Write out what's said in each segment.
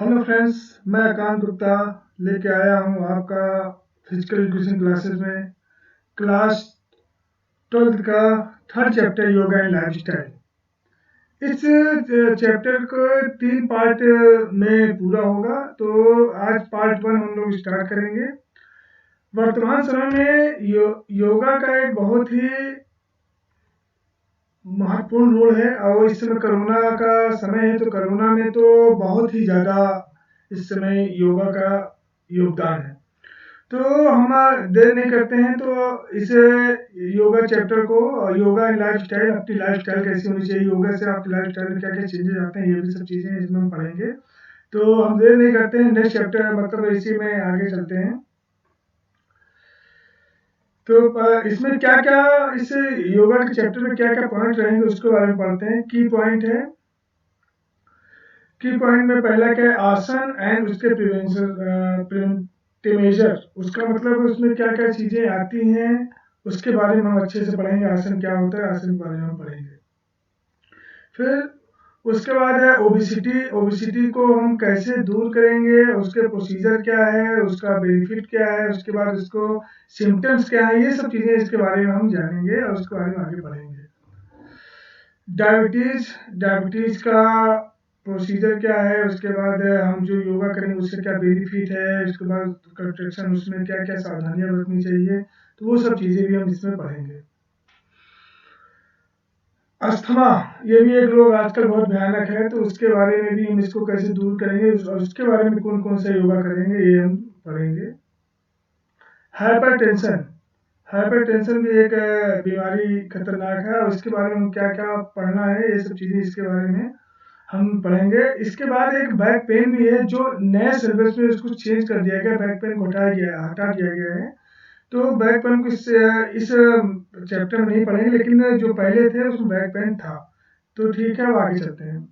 Hello friends, मैं आकांत गुप्ता लेके आया हूँ आपका फिजिकल एजुकेशन क्लासेस में क्लास 12th का third chapter yoga and lifestyle. इस चैप्टर को 3 पार्ट में पूरा होगा, तो आज पार्ट 1 हम लोग स्टार्ट करेंगे। वर्तमान समय में योगा का एक बहुत ही महत्वपूर्ण रोल है, और इस समय कोरोना का समय है, तो कोरोना में तो बहुत ही ज़्यादा इस समय योगा का योगदान है। तो हम देर नहीं करते हैं, तो इस योगा चैप्टर को, योगा एंड लाइफ स्टाइल, अपनी लाइफ स्टाइल कैसी होनी चाहिए, योगा से आपकी लाइफ स्टाइल में क्या क्या चेंजेस आते हैं, ये भी सब चीज़ें इसमें हम पढ़ेंगे। तो हम देर नहीं करते हैं, नेक्स्ट चैप्टर मतलब इसी में आगे चलते हैं। तो इसमें क्या क्या, इस योगा के चैप्टर में क्या क्या पॉइंट रहेंगे उसके बारे में पढ़ते हैं। की पॉइंट है, की पॉइंट में पहला क्या है, आसन एंड उसके प्रिवेंटिव मेजर। उसका मतलब उसमें क्या क्या चीजें आती हैं उसके बारे में हम अच्छे से पढ़ेंगे। आसन क्या होता है, आसन के बारे में हम पढ़ेंगे। फिर उसके बाद है ओबिसिटी। ओबिसिटी को हम कैसे दूर करेंगे, उसके प्रोसीजर क्या है, उसका बेनिफिट क्या है, उसके बाद उसको सिम्टम्स क्या है, ये सब चीजें इसके बारे में हम जानेंगे और उसके बारे में आगे बढ़ेंगे। डायबिटीज, डायबिटीज का प्रोसीजर क्या है, उसके बाद हम जो योगा करेंगे उससे क्या बेनिफिट है, उसके बाद कंस्ट्रक्शन, उसमें क्या क्या सावधानियां बरतनी चाहिए, तो वो सब चीज़ें भी हम इसमें पढ़ेंगे। अस्थमा, ये भी एक रोग आजकल बहुत भयानक है, तो उसके बारे में भी हम इसको कैसे दूर करेंगे और उसके बारे में कौन कौन सा योगा करेंगे, ये हम पढ़ेंगे। हाइपरटेंशन, हाइपरटेंशन भी एक बीमारी खतरनाक है, और इसके बारे में क्या क्या पढ़ना है, ये सब चीज़ें इसके बारे में हम पढ़ेंगे। इसके बाद एक बैक पेन भी है, जो नए सिलेबस में उसको चेंज कर दिया गया, बैक पेन को हटा दिया गया है। तो बैक पेन को इस चैप्टर में नहीं पढ़ेंगे, लेकिन जो पहले थे उसमें बैक पेन था। तो ठीक है, अब आगे चलते हैं।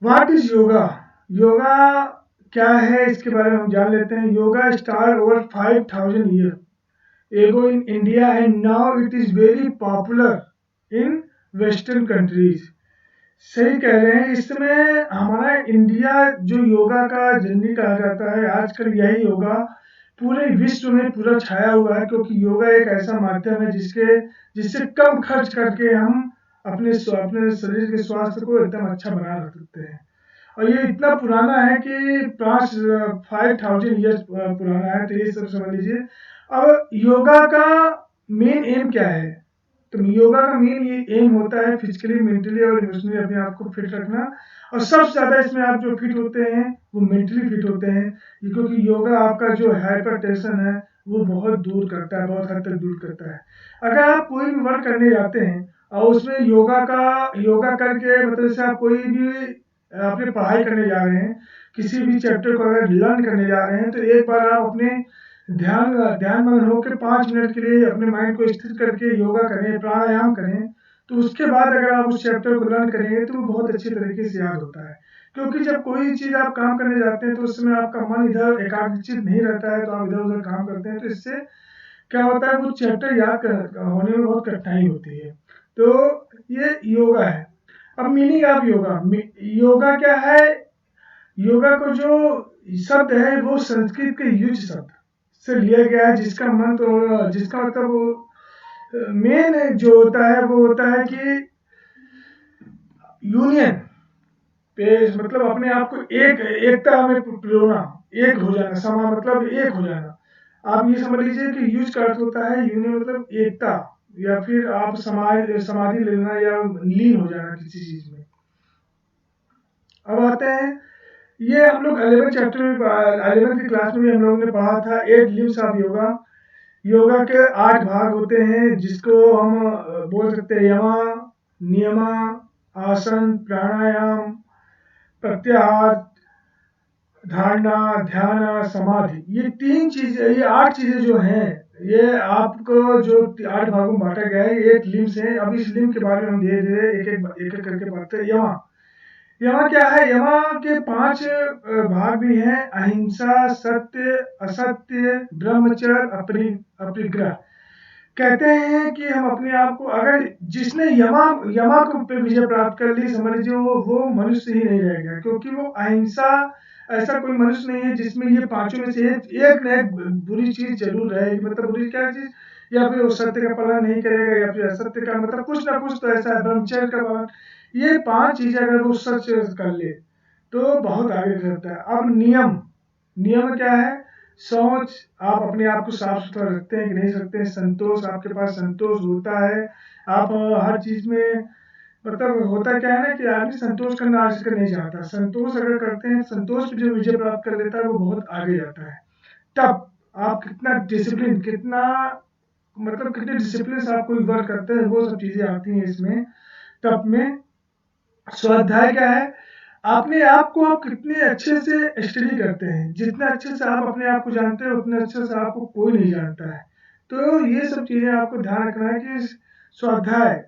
What is yoga? योगा क्या है, इसके बारे में हम जान लेते हैं। Yoga start over 5000 year ago in India and now it is very popular in western countries. सही कह रहे हैं, इस समय हमारा इंडिया जो योगा का जननी कहा जाता है, आजकल यही योगा पूरे विश्व में पूरा छाया हुआ है, क्योंकि योगा एक ऐसा माध्यम है जिससे कम खर्च करके हम अपने शरीर के स्वास्थ्य को एकदम अच्छा बना सकते हैं। और ये इतना पुराना है कि 5000 ईयर्स पुराना है, तो ये सब समझ लीजिए। अब योगा का मेन एम क्या है? तो योगा का मेन ये एम होता है फिजिकली, मेंटली और इमोशनली अपने आप को फिट रखना। और सबसे ज़्यादा इसमें आप जो फिट होते हैं वो मेंटली फिट होते हैं, क्योंकि योगा आपका जो हाइपर टेंशन है वो बहुत दूर करता है, बहुत हद तक दूर करता है। अगर आप कोई भी वर्क करने जाते हैं और उसमें योगा करके, मतलब जैसे आप कोई भी अपनी पढ़ाई करने जा रहे हैं, किसी भी चैप्टर को अगर लर्न करने जा रहे हैं, तो एक बार आप अपने ध्यान ध्यान मग्न होकर 5 मिनट के लिए अपने माइंड को स्थिर करके योगा करें, प्राणायाम करें। तो उसके बाद अगर आप उस चैप्टर को लर्न करेंगे तो वो बहुत अच्छे तरीके से याद होता है। क्योंकि जब कोई चीज़ आप काम करने जाते हैं तो उस समय आपका मन इधर एकाग्रचित नहीं रहता है, तो आप इधर उधर काम करते हैं, तो इससे क्या होता है, वो चैप्टर होने में बहुत कठिनाई होती है। तो ये योगा है। अब मीनिंग ऑफ योगा, योगा क्या है? योगा को जो शब्द है वो संस्कृत के युज शब्द से लिया गया है, जिसका मतलब मेन जो होता है वो होता है कि यूनियन पे, मतलब अपने आप को एकता में पिरोना, एक हो जाना, समा मतलब एक हो जाना। आप ये समझ लीजिए कि यूज का अर्थ होता है यूनियन, मतलब एकता, या फिर आप समाधि लेना या लीन हो जाना किसी चीज में। अब आते हैं, ये हम लोग 11th की क्लास में भी हम लोगों ने पढ़ा था 8 लिम्स ऑफ योगा। योगा के 8 भाग होते हैं, जिसको हम बोल सकते हैं यमा, नियमा, आसन, प्राणायाम, प्रत्याहार, धारणा, ध्यान, समाधि। ये 3 चीजें, ये 8 चीजें जो हैं, ये आपको जो 8 भागों में बांटा गया है, 8 लिम्स हैं। अब इस लिम्स के बारे में हम धीरे धीरे एक एक करके पढ़ते हैं। यमा, यमा क्या है? यमा के 5 भाग भी हैं: अहिंसा, सत्य, असत्य, ब्रह्मचर्य, अपरिग्रह। कहते हैं कि हम अपने आप को, अगर जिसने यमा यमा को पे विजय प्राप्त कर ली, समझ लीजिए वो मनुष्य ही नहीं रह गया, क्योंकि वो अहिंसा, ऐसा कोई मनुष्य नहीं है जिसमें ये पांचों में से एक न एक बुरी चीज जरूर रहेगी। मतलब बुरी क्या चीज, या फिर वो सत्य का पालन नहीं करेगा, या फिर असत्य का, मतलब कुछ ना कुछ तो ऐसा है, ब्रह्मचर्य का पालन, ये पांच चीजें अगर वो सच कर ले तो बहुत आगे करता है। अब नियम, नियम क्या है? सोच, आप अपने आप को साफ सुथरा रखते हैं कि नहीं रखते हैं, संतोष, आपके पास संतोष होता है, आप हर चीज में, मतलब होता क्या है ना कि आदमी संतोष करना आज तक नहीं चाहता, संतोष अगर करते हैं, संतोष पे जो विजय प्राप्त कर लेता है वो बहुत आगे जाता है। तब आप कितना डिसिप्लिन, कितना मतलब कितने डिसिप्लिन से आप कोई वर्क करते हैं, वो सब चीजें आती हैं इसमें। तब में स्वाध्याय क्या है? अपने आप को आप कितने अच्छे से स्टडी करते हैं, जितने अच्छे से आप अपने आप को जानते हैं उतने अच्छे से आपको कोई नहीं जानता है। तो ये सब चीजें आपको ध्यान रखना है कि स्वाध्याय,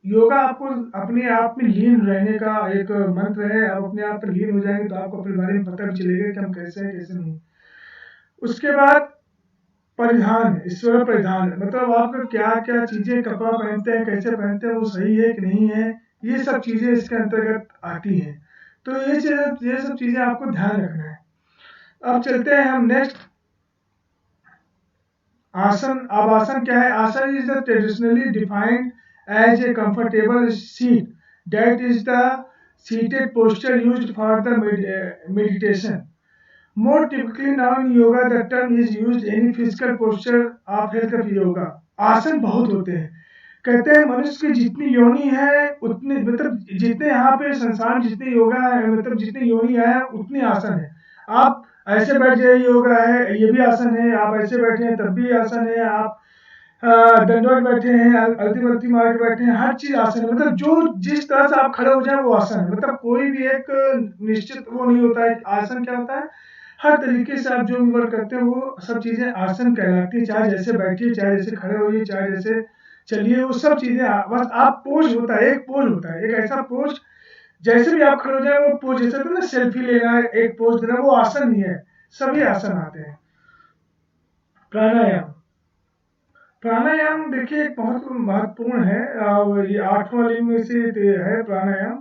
योगा आपको अपने आप में लीन रहने का एक मंत्र है। आप अपने आप में लीन हो जाएंगे तो आपको अपने बारे में पता भी चलेगा कि हम कैसे हैं कैसे नहीं। उसके बाद परिधान, ईश्वर परिधान, मतलब आप क्या क्या चीजें कपड़ा पहनते हैं, कैसे पहनते हैं, वो सही है कि नहीं है, ये सब चीजें इसके अंतर्गत आती हैं। तो ये सब चीजें आपको ध्यान रखना है। अब चलते हैं हम नेक्स्ट, आसन। अब आसन क्या है? Asana is the traditionally defined as a comfortable seat that is the seated posture used for the meditation. More typically now in yoga, the term is used any physical posture of health of yoga. आसन बहुत होते हैं। कहते हैं मनुष्य की जितनी योनि है उतने, मतलब जितने यहाँ पे संसार में जितने योगा है, मतलब जितनी योनि है उतनी आसन है। आप ऐसे बैठ जाइए, योगा है, ये भी आसन है। आप ऐसे बैठे हैं तब भी आसन है। आप दंडवत बैठे हैं, अलती बल्ती मार के बैठे हैं, हर चीज आसन है। मतलब जो जिस तरह से आप खड़े हो जाए वो आसन है। मतलब कोई भी एक निश्चित वो नहीं होता है। आसन क्या होता है? हर तरीके से आप जो भी वर्क करते हैं वो सब चीजें आसन कहलाती है। चाहे जैसे बैठिए, चाहे जैसे खड़े होइए, चाहे जैसे चलिए, वो सब चीजें बस आप पोज होता है, एक पोज होता है, एक ऐसा पोज, जैसे भी आप खड़े हो जाए वो पोज, जैसे तो ना सेल्फी लेना, एक पोज देना, वो आसन नहीं है। सभी आसन आते हैं। प्राणायाम, प्राणायाम देखिए एक बहुत महत्वपूर्ण है, और ये 8वां लिंग में से है प्राणायाम।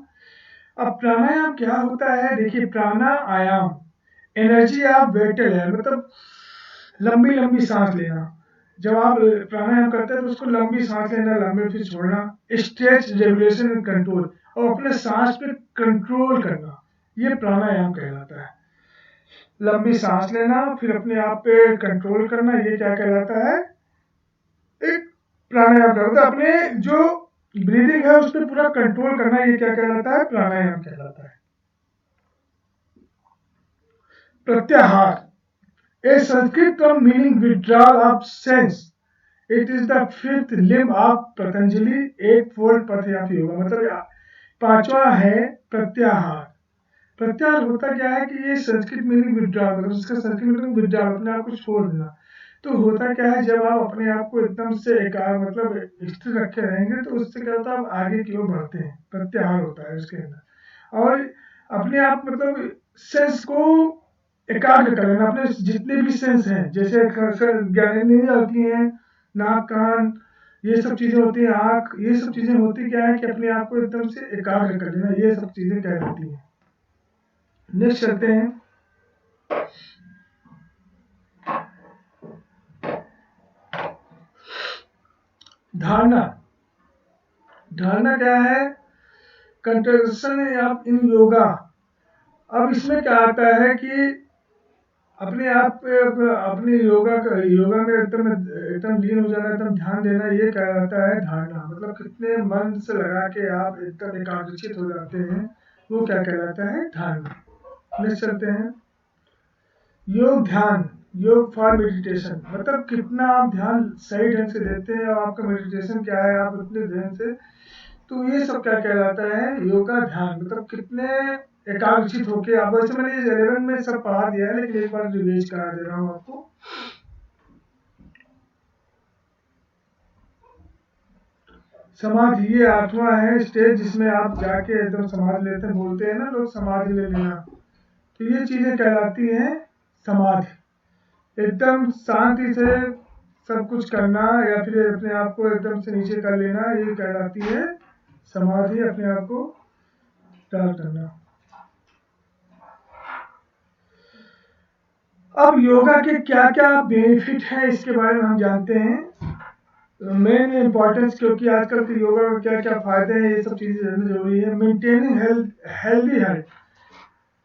अब प्राणायाम क्या होता है? देखिए, प्राणायाम एनर्जी ऑफ वेटल है, मतलब लंबी लंबी सांस लेना। जब आप प्राणायाम करते हैं तो उसको लंबी सांस लेना, लंबे फिर छोड़ना, स्ट्रेच, रेगुलेशन एंड कंट्रोल, और अपने सांस पे कंट्रोल करना, ये प्राणायाम कहलाता है। लंबी सांस लेना फिर अपने आप पे कंट्रोल करना, ये क्या कहलाता है? एक प्राणायाम का मतलब अपने जो ब्रीदिंग है उस पर पूरा कंट्रोल करना, ये क्या कहलाता है? प्राणायाम कहलाता है। Pratyahara, a Sanskrit term meaning withdrawal of sense, it is the fifth limb of Patanjali eightfold path of yoga. मतलब पांचवा है प्रत्याहार। प्रत्याहार होता क्या है कि ये संस्कृत मीनिंग विड्रॉल, मतलब उसका संस्कृत मीनिंग विड्रॉल, अपने आप को छोड़ देना। तो होता क्या है, जब आप अपने आप को एकदम से एकाग्र, मतलब स्थिर रखे रहेंगे तो उससे क्या होता है, आप आगे की ओर बढ़ते हैं। प्रत्याहार होता है उसके अंदर। और अपने आप, मतलब सेंस को एकाग्र कर लेना, अपने जितने भी सेंस हैं, जैसे ज्ञानेंद्रियां होती हैं, नाक, कान, ये सब चीजें होती हैं, आँख, ये सब चीजें होती क्या है कि अपने आप को एकदम से एकाग्र कर लेना, ये सब चीजें कहलाती हैं। नेक्स्ट चलते हैं, धारणा। धारणा क्या है? कंट्रोल ऑफ इन योगा। अब इसमें क्या आता है कि अपने आप पे अपने योगा में एकदम एकदम लीन हो जाना, एकदम ध्यान देना, ये क्या आता है? धारणा। मतलब कितने मन से लगा के आप एकदम एकाग्रचित हो जाते हैं, वो क्या कहलाता है? धारणा। नेक्स्ट चलते हैं, योग ध्यान, योग फॉर मेडिटेशन, मतलब कितना आप ध्यान सही ढंग से देते हैं और आपका मेडिटेशन क्या है, आप उतने ध्यान से, तो ये सब क्या कहलाता है? योगा ध्यान। मतलब कितने एकाग्रचित होके आप, वैसे मैंने 11 में सब पढ़ा दिया है लेकिन एक बार रिवाइज करा दे रहा हूँ आपको। समाधि, ये 8वां है स्टेज, जिसमें आप जाके एकदम समाधि लेते हैं। बोलते हैं ना लोग समाधि ले लेना, तो ये चीजें कहलाती हैं समाधि। एकदम शांति से सब कुछ करना या फिर अपने आप को एकदम से नीचे कर लेना, ये कहलाती है समाधि, अपने आप को तैयार करना। अब योगा के क्या क्या बेनिफिट है इसके बारे में हम जानते हैं। मेन इम्पोर्टेंस, क्योंकि आजकल के योगा में क्या क्या फायदे हैं ये सब चीज़ें जानना जरूरी है। मेंटेनिंग हेल्दी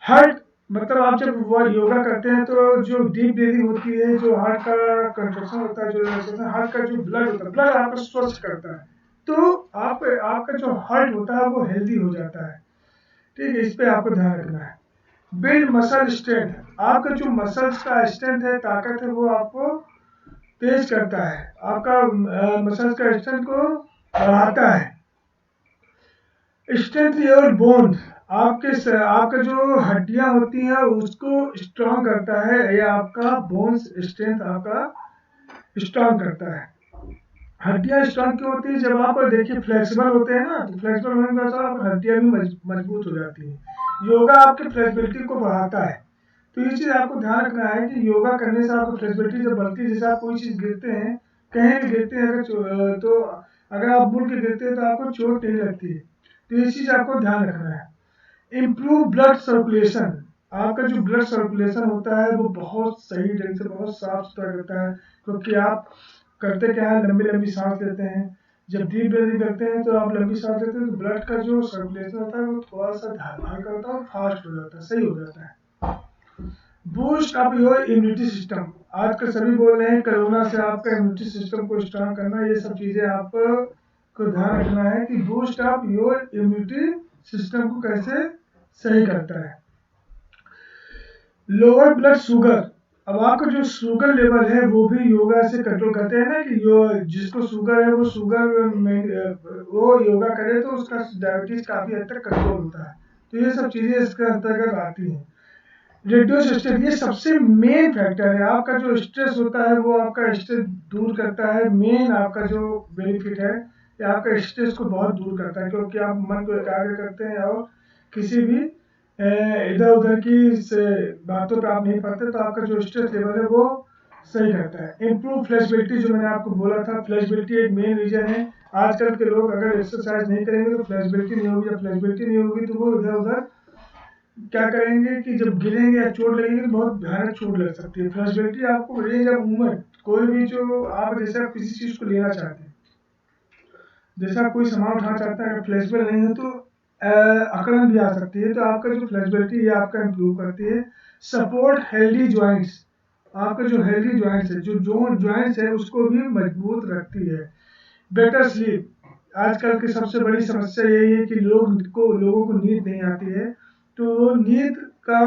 हार्ट, मतलब आप जब वो योगा करते हैं तो जो डीप ब्रीदिंग होती है, जो हार्ट का कंट्रैक्शन होता है, जो रिलैक्सेशन, हार्ट का जो ब्लड होता है, ब्लड आपका स्वस्थ करता है, तो आपका जो हार्ट होता है वो हेल्दी हो जाता है। ठीक है, इस पे आपको ध्यान रखना है। बिल्ड मसल स्ट्रेंथ, आपका जो मसल्स का स्ट्रेंथ है, ताकत है, वो आपको तेज करता है, आपका मसल्स का स्ट्रेंथ को बढ़ाता है। स्ट्रेंथ योर बोन, आपका जो हड्डियां होती हैं उसको स्ट्रांग करता है, या आपका बोन्स स्ट्रेंथ आपका स्ट्रांग करता है। हड्डियां स्ट्रांग क्यों होती है? जब आप देखिए फ्लेक्सिबल होते हैं ना, तो फ्लेक्सिबल होने के बाद आपकी हड्डियां भी मजबूत हो जाती हैं। योगा आपकी फ्लेक्सिबिलिटी को बढ़ाता है, तो ये चीज़ आपको ध्यान रखना है कि योगा करने से आपको फ्लेक्सिबिलिटी जब बढ़ती है, जैसे आप कोई चीज़ गिरते हैं, कहीं भी गिरते हैं तो अगर आप मुड़ के गिरते हैं तो आपको चोट नहीं लगती है, तो ये चीज़ आपको ध्यान रखना है। इम्प्रूव ब्लड सर्कुलेशन, आपका जो ब्लड सर्कुलेशन होता है वो बहुत सही ढंग से, बहुत साफ सुथरा करता है, क्योंकि आप करते क्या है, लंबी लंबी सांस लेते हैं। जब डीप ब्रीथिंग करते हैं तो आप लंबी सांस लेते हैं तो ब्लड का जो सर्कुलेशन होता है वो थोड़ा सा हल्का होता है और फास्ट हो जाता है, सही हो जाता है। Boost up your immunity system, आजकल सभी बोल रहे हैं कोरोना से आपका इम्यूनिटी सिस्टम को स्ट्रांग करना, ये सब चीज़ें आपको ध्यान रखना है कि boost up your immunity system को कैसे सही करता है। लोअर ब्लड शुगर, अब आपका जो शुगर लेवल है वो भी योगा से कंट्रोल करते हैं ना, कि जिसको शुगर है वो वो योगा करे तो उसका डायबिटीज काफ़ी हद तक कंट्रोल होता है, तो ये सब चीज़ें इसके अंतर्गत आती हैं। रिड्यूस स्ट्रेस, ये सबसे मेन फैक्टर है, आपका जो स्ट्रेस होता है वो आपका स्ट्रेस दूर करता है। मेन आपका जो बेनिफिट है, ये आपका स्ट्रेस को बहुत दूर करता है, क्योंकि आप मन को एकाग्र करते हैं और किसी भी इधर उधर की बातों पे आप नहीं पड़ते, तो आपका जो स्ट्रेस लेवल है वो सही करता है। इम्प्रूव फ्लेक्सिबिलिटी, जो मैंने आपको बोला था, फ्लेक्सिबिलिटी एक मेन रीजन है। आजकल के लोग अगर एक्सरसाइज नहीं करेंगे तो फ्लेक्सिबिलिटी नहीं होगी, जब फ्लेक्सिबिलिटी नहीं होगी तो वो इधर उधर क्या करेंगे कि जब गिरेंगे या चोट लगेगी तो बहुत भयानक चोट लग सकती है। फ्लेक्सिबिलिटी आपको रेंज ऑफ मूवमेंट, कोई भी जो आप जैसे आप किसी चीज़ को लेना चाहते हैं, जैसे आप कोई सामान उठाना चाहते हैं, अगर फ्लेक्सिबल नहीं है तो अकड़न भी आ सकती है, तो आपका जो फ्लेक्सिबिलिटी है आपका इम्प्रूव करती है। सपोर्ट हेल्दी जॉइंट्स, आपका जो हेल्दी जॉइंट्स है, जो जॉइंट्स है उसको भी मजबूत रखती है। बेटर स्लीप, आजकल की सबसे बड़ी समस्या यही है कि लोगों को नींद नहीं आती है, तो नींद का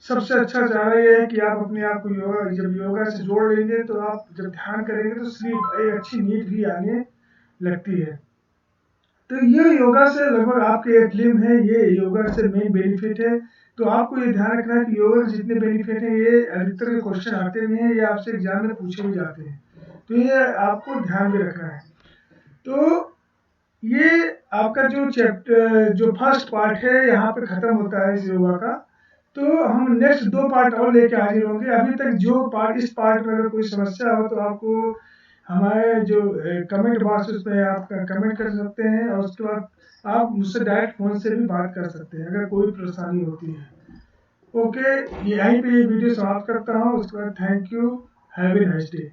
सबसे अच्छा चारा यह है कि आप अपने आप को जब योगा से जोड़ लेंगे तो आप जब ध्यान करेंगे तो स्लीप, एक अच्छी नींद भी आने लगती है। तो ये योगा से लगभग आपके एथलीम है, ये योगा से मेन बेनिफिट है। तो आपको ये ध्यान रखना है कि योगा के जितने बेनिफिट हैं ये अधिकतर के क्वेश्चन आते भी हैं, ये आपसे एग्जाम में पूछे भी जाते हैं, तो ये आपको ध्यान में रखना है। तो ये आपका जो चैप्टर, जो फर्स्ट पार्ट है यहाँ पे खत्म होता है इस योगा का। तो हम नेक्स्ट 2 पार्ट और लेके हाजिर होंगे। अभी तक जो पार्ट, इस पार्ट में अगर कोई समस्या हो तो आपको हमारे जो कमेंट बॉक्स, उसमें आप कमेंट कर सकते हैं, और उसके बाद आप मुझसे डायरेक्ट फ़ोन से भी बात कर सकते हैं अगर कोई परेशानी होती है। ओके, यहीं पे ये वीडियो समाप्त करता हूँ। उसके बाद thank you, have a nice day.